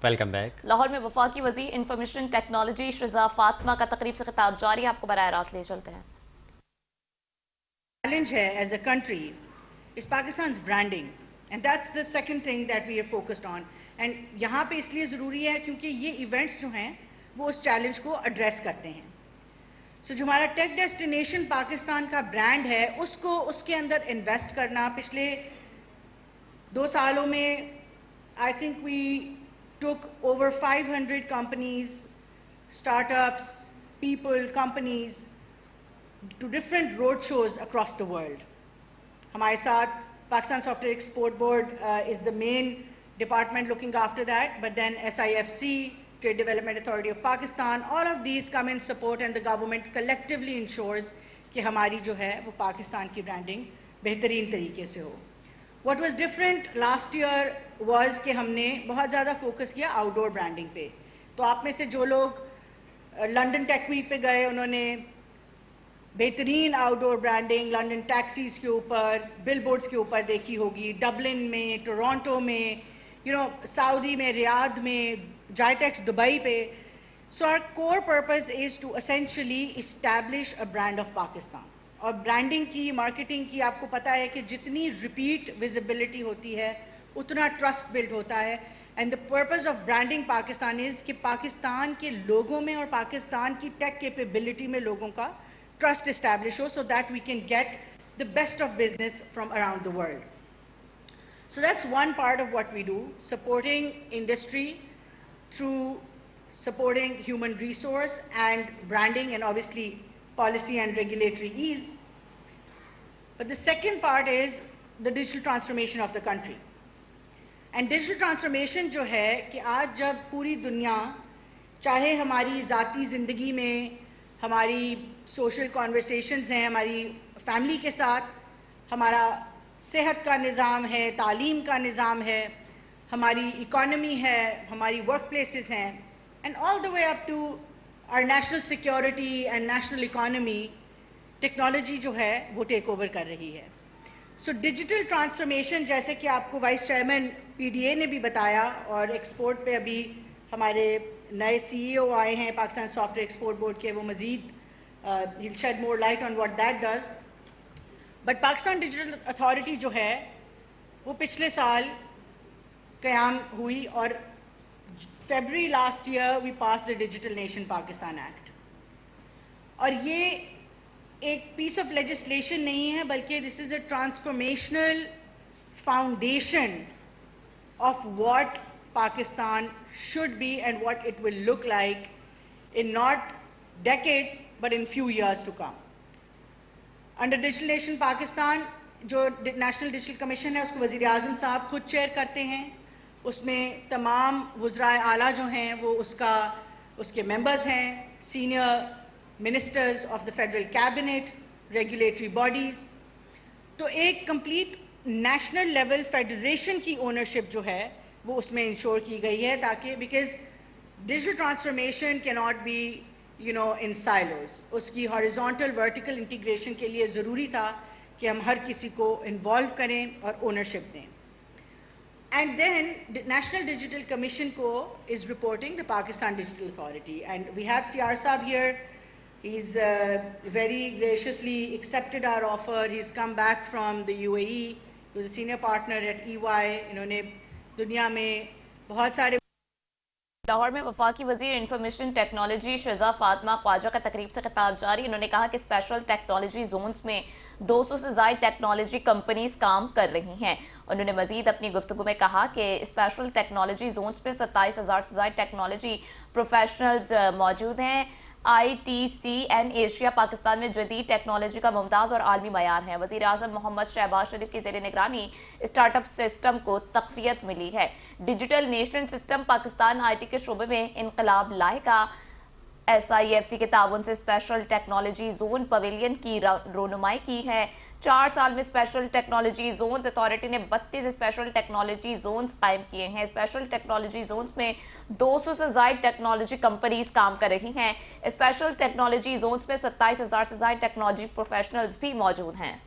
Welcome back. Lahore میں وفاقی وزیر انفارمیشن ٹیکنالوجی شہزاد فاطمہ کا تقریب سے خطاب جاری ہے، آپ کو براہ راست لے چلتے ہیں۔ challenge hai as a country is Pakistan's branding, and that's the second thing that we are focused on. And یہاں پہ اس لیے ضروری ہے کیونکہ یہ ایونٹس جو ہیں وہ اس چیلنج کو ایڈریس کرتے ہیں۔ سو جو ہمارا ٹیک ڈیسٹینیشن پاکستان کا برانڈ ہے اس کے اندر انویسٹ کرنا پچھلے 2 سالوں میں I think we took over 500 companies, startups, people, companies to different road shows across the world. ہمارے ساتھ Pakistan soft where export board is the main department looking after that, but then SIFC, Trade Development Authority of Pakistan, all of these come in support and the government collectively ensures کہ ہماری جو ہے وہ پاکستان کی branding بہترین طریقے سے ہو۔ What was different last year was کہ ہم نے بہت زیادہ فوکس کیا آؤٹ ڈور برانڈنگ پہ۔ تو آپ میں سے جو لوگ لنڈن ٹیک ویک پہ گئے انہوں نے بہترین آؤٹ ڈور برانڈنگ لنڈن ٹیکسیز کے اوپر، بل بورڈز کے اوپر دیکھی ہوگی، ڈبلن میں، ٹورانٹو میں، سعودی میں، ریاض میں، جائیٹیکس دبئی پہ۔ سو our core purpose is to essentially establish a brand of Pakistan. اور برانڈنگ کی، مارکیٹنگ کی آپ کو پتہ ہے کہ جتنی ریپیٹ ویزیبلٹی ہوتی ہے اتنا ٹرسٹ بلڈ ہوتا ہے، and the purpose of branding Pakistan is کہ پاکستان کے لوگوں میں اور پاکستان کی ٹیک کیپیبلٹی میں لوگوں کا ٹرسٹ اسٹیبلش ہو، so that we can get the best of business from around the world. So that's one part of what we do, supporting industry through supporting human resource and branding and obviously policy and regulatory ease. But the second part is the digital transformation of the country. And digital transformation جو ہے کہ آج جب پوری دنیا چاہے ہماری ذاتی زندگی میں ہماری سوشل کانورسیشنز ہیں، ہماری فیملی کے ساتھ، ہمارا صحت کا نظام ہے، تعلیم کا نظام ہے، ہماری اکانومی ہے، ہماری ورک پلیسز ہیں، and all the way up to our national security and national economy, technology جو ہے وہ ٹیک اوور کر رہی ہے۔ سو ڈیجیٹل ٹرانسفارمیشن جیسے کہ آپ کو وائس چیئرمین PDA نے بھی بتایا، اور ایکسپورٹ پہ ابھی ہمارے نئے CEO آئے ہیں Pakistan soft where export board کے، وہ مزید he'll shed more light on what that does. But Pakistan digital authority جو ہے وہ پچھلے سال قیام ہوئی، اور February last year we passed the Digital Nation Pakistan Act. اور یہ ایک پیس آف لیجسلیشن نہیں ہے بلکہ this is a transformational foundation of what Pakistan should be and what it will look like in not decades but in few years to come. Under Digital Nation Pakistan جو national digital commission ہے اس کو وزیر اعظم صاحب خود chair کرتے ہیں، اس میں تمام وزرائے اعلیٰ جو ہیں وہ اس کے ممبرز ہیں، senior ministers of the federal cabinet, regulatory bodies. تو ایک کمپلیٹ نیشنل لیول فیڈریشن کی اونرشپ جو ہے وہ اس میں انشور کی گئی ہے، تاکہ بیکاز ڈیجیٹل ٹرانسفارمیشن کی ناٹ بی ان سائلوز، اس کی ہاریزونٹل ورٹیکل انٹیگریشن کے لیے ضروری تھا کہ ہم ہر کسی کو انوالو کریں اور اونرشپ دیں۔ And then the National Digital Commission is reporting the Pakistan Digital Authority, and we have CR Saab here. He's very graciously accepted our offer. He's come back from the UAE. He was a senior partner at EY. انہوں نے دنیا میں بہت سارے لاہور میں وفاقی وزیر information technology Shahzad Fatima خواجہ کا تقریب سے خطاب جاری۔ انہوں نے کہا کہ اسپیشل ٹیکنالوجی زونز میں 200 سے زائد ٹیکنالوجی کمپنیز کام کر رہی ہیں۔ انہوں نے مزید اپنی گفتگو میں کہا کہ اسپیشل ٹیکنالوجی زونز میں 27,000 سے زائد ٹیکنالوجی پروفیشنلز موجود ہیں۔ ITCN ایشیا پاکستان میں جدید ٹیکنالوجی کا ممتاز اور عالمی معیار ہے۔ وزیر اعظم محمد شہباز شریف کی زیر نگرانی اسٹارٹ اپ سسٹم کو تقویت ملی ہے۔ Digital national system Pakistan IT کے شعبے میں انقلاب لائے گا۔ SIFC کے تعاون سے اسپیشل ٹیکنالوجی زون پویلین کی رونمائی کی ہے۔ 4 سال میں اسپیشل ٹیکنالوجی زونز اتھارٹی نے 32 اسپیشل ٹیکنالوجی زونز قائم کیے ہیں۔ اسپیشل ٹیکنالوجی زونز میں 200 سے زائد ٹیکنالوجی کمپنیز کام کر رہی ہیں۔ اسپیشل ٹیکنالوجی زونز میں 27,000 سے زائد ٹیکنالوجی پروفیشنلز بھی موجود ہیں۔